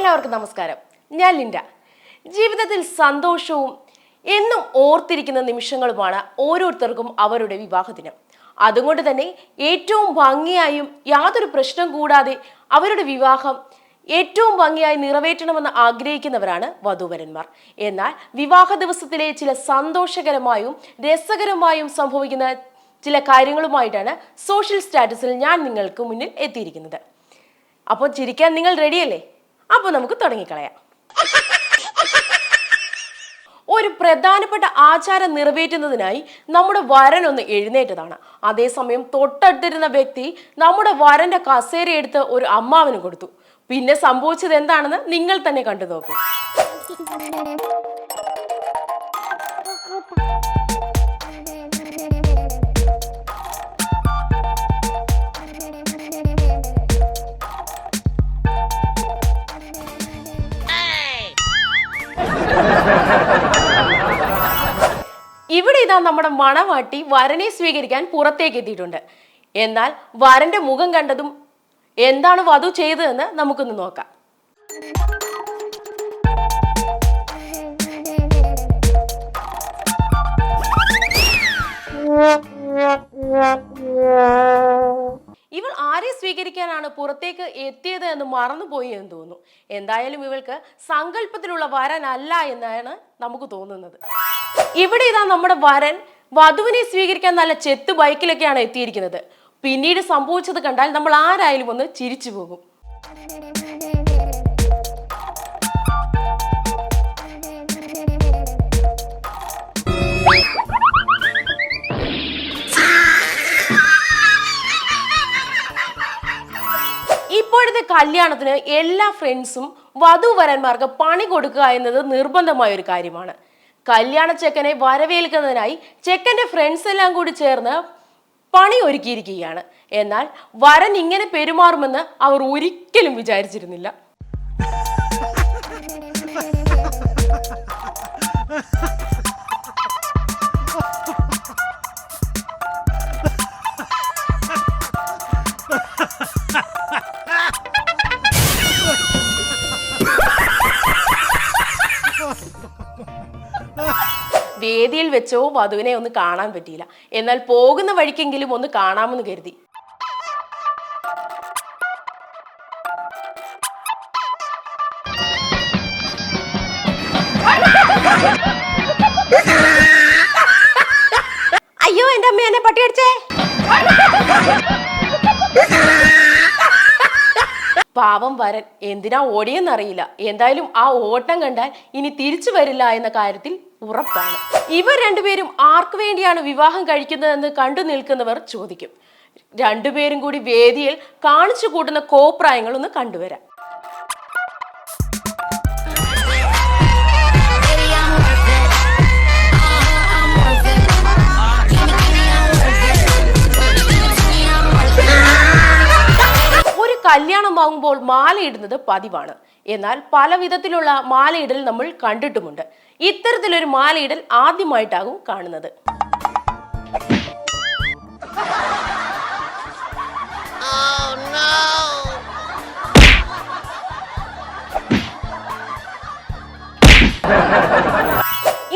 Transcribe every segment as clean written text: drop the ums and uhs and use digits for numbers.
എല്ലാവർക്കും നമസ്കാരം. ഞാൻ ലിൻഡ. ജീവിതത്തിൽ സന്തോഷവും എന്നും ഓർത്തിരിക്കുന്ന നിമിഷങ്ങളുമാണ് ഓരോരുത്തർക്കും അവരുടെ വിവാഹദിനം. അതുകൊണ്ട് തന്നെ ഏറ്റവും ഭംഗിയായും യാതൊരു പ്രശ്നം കൂടാതെ അവരുടെ വിവാഹം ഏറ്റവും ഭംഗിയായി നിറവേറ്റണമെന്ന് ആഗ്രഹിക്കുന്നവരാണ് വധൂവരന്മാർ. എന്നാൽ വിവാഹ ദിവസത്തിലെ ചില സന്തോഷകരമായും രസകരമായും സംഭവിക്കുന്ന ചില കാര്യങ്ങളുമായിട്ടാണ് സോഷ്യൽ സ്റ്റാറ്റസിൽ ഞാൻ നിങ്ങൾക്ക് മുന്നിൽ എത്തിയിരിക്കുന്നത്. അപ്പോൾ ചിരിക്കാൻ നിങ്ങൾ റെഡിയല്ലേ? അപ്പോൾ നമുക്ക് തുടങ്ങിക്കളയാം. ഒരു പ്രധാനപ്പെട്ട ആചാരം നിറവേറ്റുന്നതിനായി നമ്മുടെ വരൻ ഒന്ന് എഴുന്നേറ്റതാണ്. അതേസമയം തൊട്ടടുത്തിരുന്ന വ്യക്തി നമ്മുടെ വരന്റെ കസേര എടുത്ത് ഒരു അമ്മാവന് കൊടുത്തു. പിന്നെ സംഭവിച്ചത് എന്താണെന്ന് നിങ്ങൾ തന്നെ കണ്ടു നോക്കൂ. ഇവിടെ ഇതാ നമ്മുടെ മണവാട്ടി വരനെ സ്വീകരിക്കാൻ പുറത്തേക്ക് എത്തിയിട്ടുണ്ട്. എന്നാൽ വരന്റെ മുഖം കണ്ടതും എന്താണ് വധു ചെയ്തതെന്ന് നമുക്കൊന്ന് നോക്കാം. ഇവൾ ആരെ സ്വീകരിക്കാനാണ് പുറത്തേക്ക് എത്തിയത് എന്ന് മറന്നുപോയി എന്ന് തോന്നുന്നു. എന്തായാലും ഇവൾക്ക് സങ്കല്പത്തിലുള്ള വരനല്ല എന്നാണ് നമുക്ക് തോന്നുന്നത്. ഇവിടെ ഇതാ നമ്മുടെ വരൻ വധുവിനെ സ്വീകരിക്കാൻ നല്ല ചെത്ത് ബൈക്കിലൊക്കെയാണ് എത്തിയിരിക്കുന്നത്. പിന്നീട് സംഭവിച്ചത് കണ്ടാൽ നമ്മൾ ആരായാലും ഒന്ന് ചിരിച്ചു പോകും. ഇപ്പോഴത്തെ കല്യാണത്തിന് എല്ലാ ഫ്രണ്ട്സും വധൂവരന്മാർക്ക് പണി കൊടുക്കുക എന്നത് നിർബന്ധമായ ഒരു കാര്യമാണ്. കല്യാണ ചെക്കനെ വരവേൽക്കുന്നതിനായി ചെക്കന്റെ ഫ്രണ്ട്സ് എല്ലാം കൂടി ചേർന്ന് പണി ഒരുക്കിയിരിക്കുകയാണ്. എന്നാൽ വരൻ ഇങ്ങനെ പെരുമാറുമെന്ന് അവർ ഒരിക്കലും വിചാരിച്ചിരുന്നില്ല. വേദിയിൽ വെച്ചോ വധുവിനെ ഒന്ന് കാണാൻ പറ്റിയില്ല. എന്നാൽ പോകുന്ന വഴിക്കെങ്കിലും ഒന്ന് കാണാമെന്ന് കരുതി. അയ്യോ, എന്റെ അമ്മ എന്നെ പട്ടി അടിച്ചേ. പാവം വരൻ എന്തിനാ ഓടിയെന്നറിയില്ല. എന്തായാലും ആ ഓട്ടം കണ്ടാൽ ഇനി തിരിച്ചു വരില്ല എന്ന കാര്യത്തിൽ ഉറപ്പാണ്. ഇവർ രണ്ടുപേരും ആർക്കു വേണ്ടിയാണ് വിവാഹം കഴിക്കുന്നതെന്ന് കണ്ടു നിൽക്കുന്നവർ ചോദിക്കും. രണ്ടുപേരും കൂടി വേദിയിൽ കാണിച്ചു കൂട്ടുന്ന കോപ്രായങ്ങൾ ഒന്ന് കണ്ടുവരാം. കല്യാണമാകുമ്പോൾ മാലയിടുന്നത് പതിവാണ്. എന്നാൽ പല വിധത്തിലുള്ള മാലയിടൽ നമ്മൾ കണ്ടിട്ടുമുണ്ട്. ഇത്തരത്തിലൊരു മാലയിടൽ ആദ്യമായിട്ടാകും കാണുന്നത്.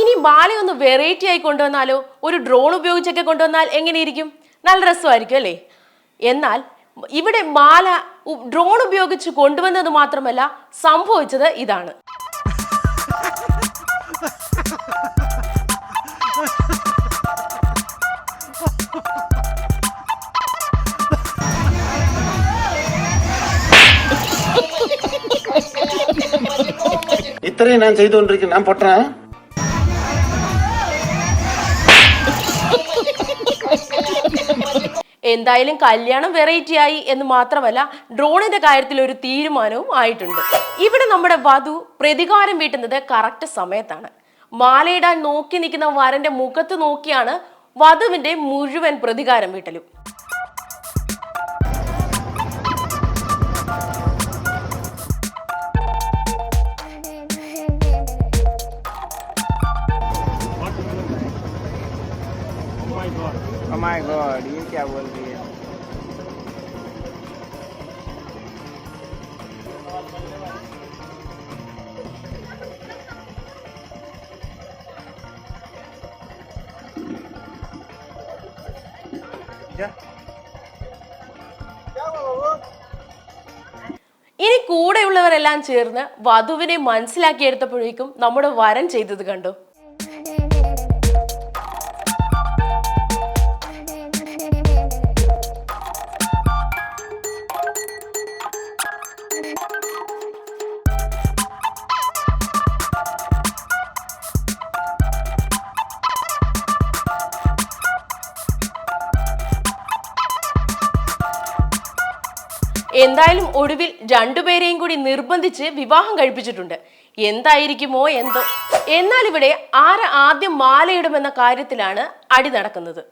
ഇനി മാലയൊന്ന് വെറൈറ്റി ആയി കൊണ്ടുവന്നാലോ? ഒരു ഡ്രോൺ ഉപയോഗിച്ചൊക്കെ കൊണ്ടുവന്നാൽ എങ്ങനെയിരിക്കും? നല്ല രസമായിരിക്കും അല്ലേ? എന്നാൽ ഇവിടെ മാല ഡ്രോൺ ഉപയോഗിച്ച് കൊണ്ടുവന്നത് മാത്രമല്ല, സംഭവിച്ചത് ഇതാണ്. ഇത്രയും ഞാൻ ചെയ്തുകൊണ്ടിരിക്കുന്നു. ഞാൻ പൊട്ടനാ? എന്തായാലും കല്യാണം വെറൈറ്റി ആയി എന്ന് മാത്രമല്ല, ഡ്രോണിന്റെ കാര്യത്തിൽ ഒരു തീരുമാനവും ആയിട്ടുണ്ട്. ഇവിടെ നമ്മുടെ വധു പ്രതികാരം വീട്ടുന്നത് കറക്റ്റ് സമയത്താണ്. മാലയിടാൻ നോക്കി നിൽക്കുന്ന വരന്റെ മുഖത്ത് നോക്കിയാണ് വധുവിന്റെ മുഴുവൻ പ്രതികാരം വീട്ടലും. Oh my God, ये क्या बोल रही है? ഇനി കൂടെയുള്ളവരെല്ലാം ചേർന്ന് വധുവിനെ മനസ്സിലാക്കിയെടുത്തപ്പോഴേക്കും നമ്മുടെ വരൻ ചെയ്തത് കണ്ടു. എന്തായാലും ഒടുവിൽ രണ്ടുപേരെയും കൂടി നിർബന്ധിച്ച് വിവാഹം കഴിപ്പിച്ചിട്ടുണ്ട്. എന്തായിരിക്കുമോ എന്തോ. എന്നാൽ ഇവിടെ ആര് ആദ്യം മാലയിടുമെന്ന കാര്യത്തിലാണ് അടി നടക്കുന്നത്.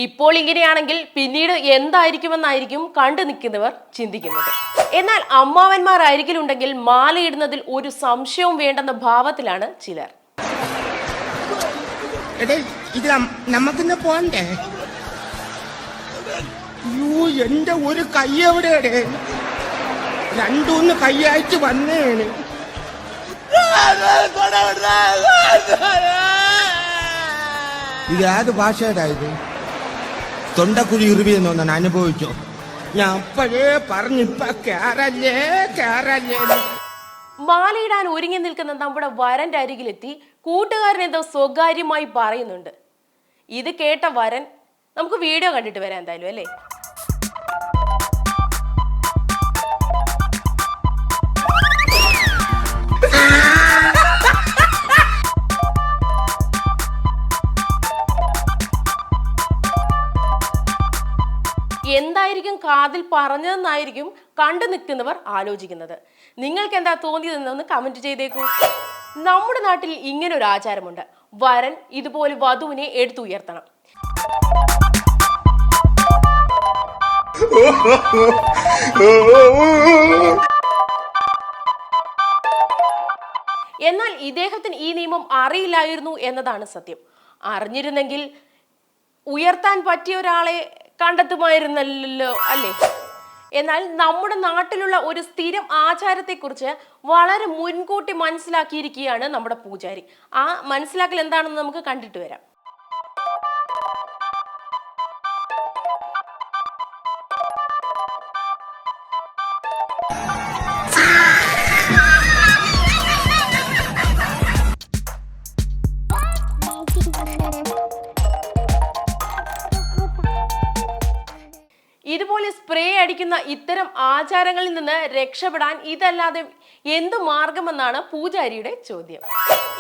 ഇപ്പോൾ ഇങ്ങനെയാണെങ്കിൽ പിന്നീട് എന്തായിരിക്കുമെന്നായിരിക്കും കണ്ടു നിൽക്കുന്നവർ ചിന്തിക്കുന്നത്. എന്നാൽ അമ്മാവന്മാർ അരികിലുണ്ടെങ്കിൽ മാലയിടുന്നതിൽ ഒരു സംശയവും വേണ്ടെന്ന ഭാവത്തിലാണ് ചിലർ. നമുക്കിന്ന് പോണ്ടേ? എന്റെ ഒരു കൈ എവിടെയാണ്? രണ്ടൂന്ന് കൈയായിട്ട് വന്നേണ്. ഇത് ഏത് ഭാഷയുടെ ഇത്? തൊണ്ടക്കുഴി ഇറുവിയെന്നൊന്നാൻ അനുഭവിച്ചോ? ഞാൻ അപ്പോഴേ പറഞ്ഞിപ്പ കേറല്ലേ. മാലയിടാൻ ഒരുങ്ങി നിൽക്കുന്ന നമ്മുടെ വരന്റെ അരികിലെത്തി കൂട്ടുകാരൻ എന്തോ സ്വകാര്യമായി പറയുന്നുണ്ട്. ഇത് കേട്ട വരൻ നമുക്ക് വീഡിയോ കണ്ടിട്ട് വരാം എന്തായാലും, അല്ലേ? എന്തായിരിക്കും കാതിൽ പറഞ്ഞതെന്നായിരിക്കും കണ്ടു നിൽക്കുന്നവർ ആലോചിക്കുന്നത്. നിങ്ങൾക്ക് എന്താ തോന്നിയതെന്നൊന്ന് കമന്റ് ചെയ്തേക്കൂ. നമ്മുടെ നാട്ടിൽ ഇങ്ങനെ ഒരു ആചാരമുണ്ട്. വരൻ ഇതുപോലെ വധുവിനെ എടുത്തുയർത്തണം. എന്നാൽ ഇദ്ദേഹത്തിന് ഈ നിയമം അറിയില്ലായിരുന്നു എന്നതാണ് സത്യം. അറിഞ്ഞിരുന്നെങ്കിൽ ഉയർത്താൻ പറ്റിയ ഒരാളെ കണ്ടെത്തുമായിരുന്നല്ലോ, അല്ലേ? എന്നാൽ നമ്മുടെ നാട്ടിലുള്ള ഒരു സ്ഥിരം ആചാരത്തെക്കുറിച്ച് വളരെ മുൻകൂട്ടി മനസ്സിലാക്കിയിരിക്കുകയാണ് നമ്മുടെ പൂജാരി. ആ മനസ്സിലാക്കൽ എന്താണെന്ന് നമുക്ക് കണ്ടിട്ട് വരാം. ഇതുപോലെ സ്പ്രേ അടിക്കുന്ന ഇത്തരം ആചാരങ്ങളിൽ നിന്ന് രക്ഷപ്പെടാൻ ഇതല്ലാതെ എന്തു മാർഗമെന്നാണ് പൂജാരിയുടെ ചോദ്യം.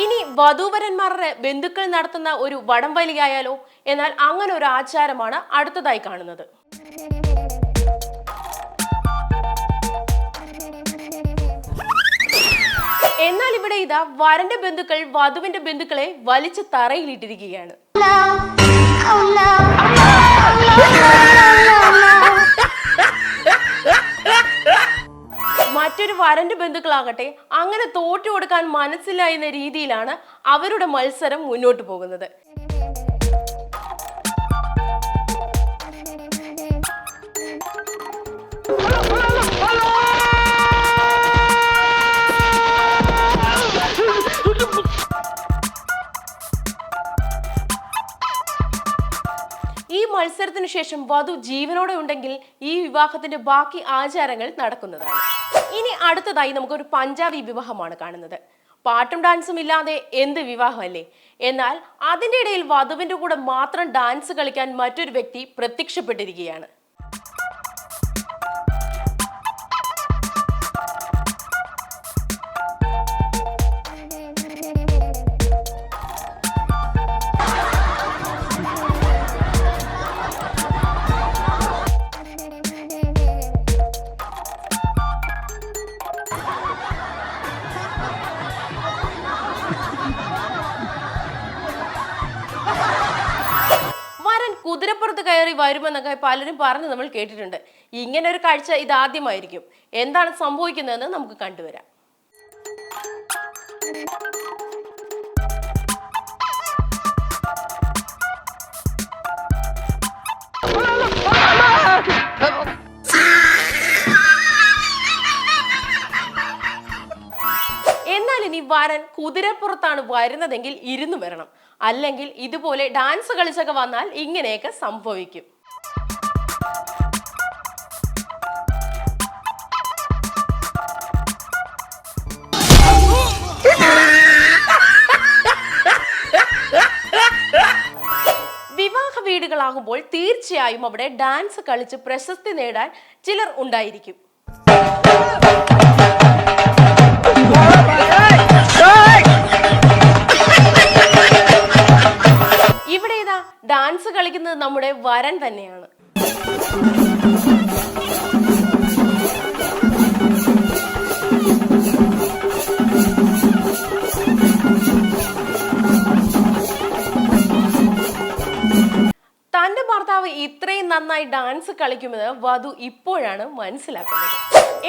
ഇനി വധൂവരന്മാരുടെ ബന്ധുക്കൾ നടത്തുന്ന ഒരു വടംവലിയായാലോ? എന്നാൽ അങ്ങനെ ഒരു ആചാരമാണ് അടുത്തതായി കാണുന്നത്. എന്നാൽ ഇവിടെ ഇതാ വരന്റെ ബന്ധുക്കൾ വധുവിന്റെ ബന്ധുക്കളെ വലിച്ചു തറയിലിട്ടിരിക്കുകയാണ്. മറ്റൊരു വരന്റെ ബന്ധുക്കളാകട്ടെ അങ്ങനെ തോറ്റു കൊടുക്കാൻ മനസ്സില്ല എന്ന രീതിയിലാണ് അവരുടെ മത്സരം മുന്നോട്ട് പോകുന്നത്. ഈ മത്സരത്തിന് ശേഷം വധു ജീവനോടെ ഉണ്ടെങ്കിൽ ഈ വിവാഹത്തിന്റെ ബാക്കി ആചാരങ്ങൾ നടക്കുന്നതാണ്. ഇനി അടുത്തതായി നമുക്കൊരു പഞ്ചാബി വിവാഹമാണ് കാണുന്നത്. പാട്ടും ഡാൻസും ഇല്ലാതെ എന്ത് വിവാഹമല്ലേ? എന്നാൽ അതിൻ്റെ ഇടയിൽ വധുവിന്റെ കൂടെ മാത്രം ഡാൻസ് കളിക്കാൻ മറ്റൊരു വ്യക്തി പ്രത്യക്ഷപ്പെട്ടിരിക്കുകയാണ്. കുതിരപ്പുറത്ത് കയറി വരുമെന്നൊക്കെ പലരും പറഞ്ഞ് നമ്മൾ കേട്ടിട്ടുണ്ട്. ഇങ്ങനെ ഒരു കാഴ്ച ഇതാദ്യമായിരിക്കും. എന്താണ് സംഭവിക്കുന്നതെന്ന് നമുക്ക് കണ്ടുവരാം. വരൻ കുതിരപ്പുറത്താണ് വരുന്നതെങ്കിൽ ഇരുന്ന് വരണം, അല്ലെങ്കിൽ ഇതുപോലെ ഡാൻസ് കളിച്ചൊക്കെ വന്നാൽ ഇങ്ങനെയൊക്കെ സംഭവിക്കും. വിവാഹ വീടുകളാകുമ്പോൾ തീർച്ചയായും അവിടെ ഡാൻസ് കളിച്ച് പ്രശസ്തി നേടാൻ ചിലർ ഉണ്ടായിരിക്കും. ഇവിടെ ഇതാ ഡാൻസ് കളിക്കുന്നത് നമ്മുടെ വരൻ തന്നെയാണ്. തന്റെ ഭർത്താവ് ഇത്രയും നന്നായി ഡാൻസ് കളിക്കുമെന്ന് വധു ഇപ്പോഴാണ് മനസ്സിലാക്കുന്നത്.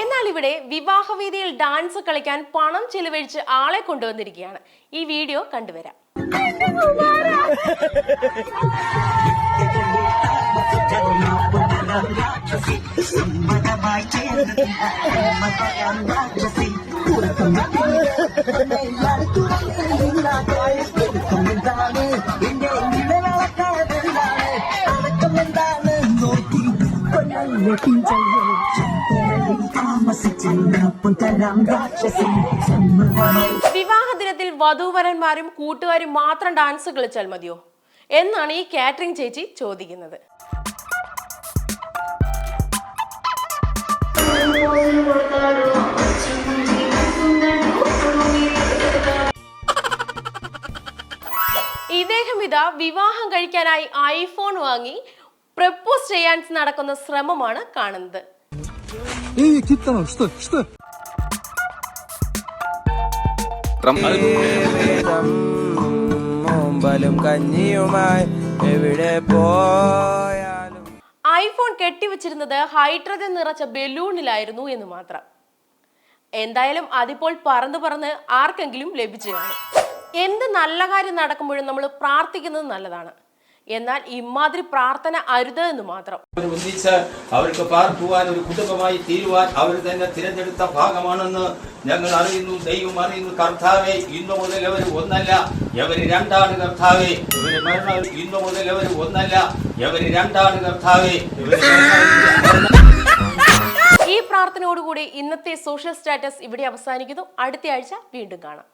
എന്നാൽ ഇവിടെ വിവാഹവേദിയിൽ ഡാൻസ് കളിക്കാൻ പണം ചെലവഴിച്ച് ആളെ കൊണ്ടുവന്നിരിക്കുകയാണ്. ഈ വീഡിയോ കണ്ടുവരാം. വിവാഹ ദിനത്തിൽ വധൂവരന്മാരും കൂട്ടുകാരും മാത്രം ഡാൻസ് കളിച്ചാൽ മതിയോ എന്നാണ് ഈ കാറ്ററിംഗ് ചേച്ചി ചോദിക്കുന്നത്. ഇദ്ദേഹം ഇതാ വിവാഹം കഴിക്കാനായി ഐഫോൺ വാങ്ങി പ്രപ്പോസ് ചെയ്യാൻ നടക്കുന്ന ശ്രമമാണ് കാണുന്നത്. ഐഫോൺ കെട്ടിവെച്ചിരുന്നത് ഹൈഡ്രജൻ നിറച്ച ബലൂണിലായിരുന്നു എന്ന് മാത്രം. എന്തായാലും അതിപ്പോൾ പറന്ന് പറന്ന് ആർക്കെങ്കിലും ലഭിച്ചു കാണും. എന്ത് നല്ല കാര്യം നടക്കുമ്പോഴും നമ്മൾ പ്രാർത്ഥിക്കുന്നത് നല്ലതാണ്. എന്നാൽ ഇമാതിരി പ്രാർത്ഥന അരുത് എന്ന് മാത്രം. അവർക്ക് പാർക്കുവാൻ ഒരു കുടുംബമായി തീരുവാൻ അവർ തന്നെ തിരഞ്ഞെടുത്ത ഭാഗമാണെന്ന് ഞങ്ങൾ അറിയുന്നു. ദൈവം അറിയുന്നു. കർത്താവെ, ഇന്നു മുതൽ അവർ ഒന്നല്ല, എവര് രണ്ടാണ്. കർത്താവെ, ഇവര് മരണം. ഇന്നു മുതൽ അവർ ഒന്നല്ല, എവര് രണ്ടാണ്. കർത്താവെ, ഈ പ്രാർത്ഥനയോടുകൂടി ഇന്നത്തെ സോഷ്യൽ സ്റ്റാറ്റസ് ഇവിടെ അവസാനിക്കുന്നു. അടുത്ത ആഴ്ച വീണ്ടും കാണാം.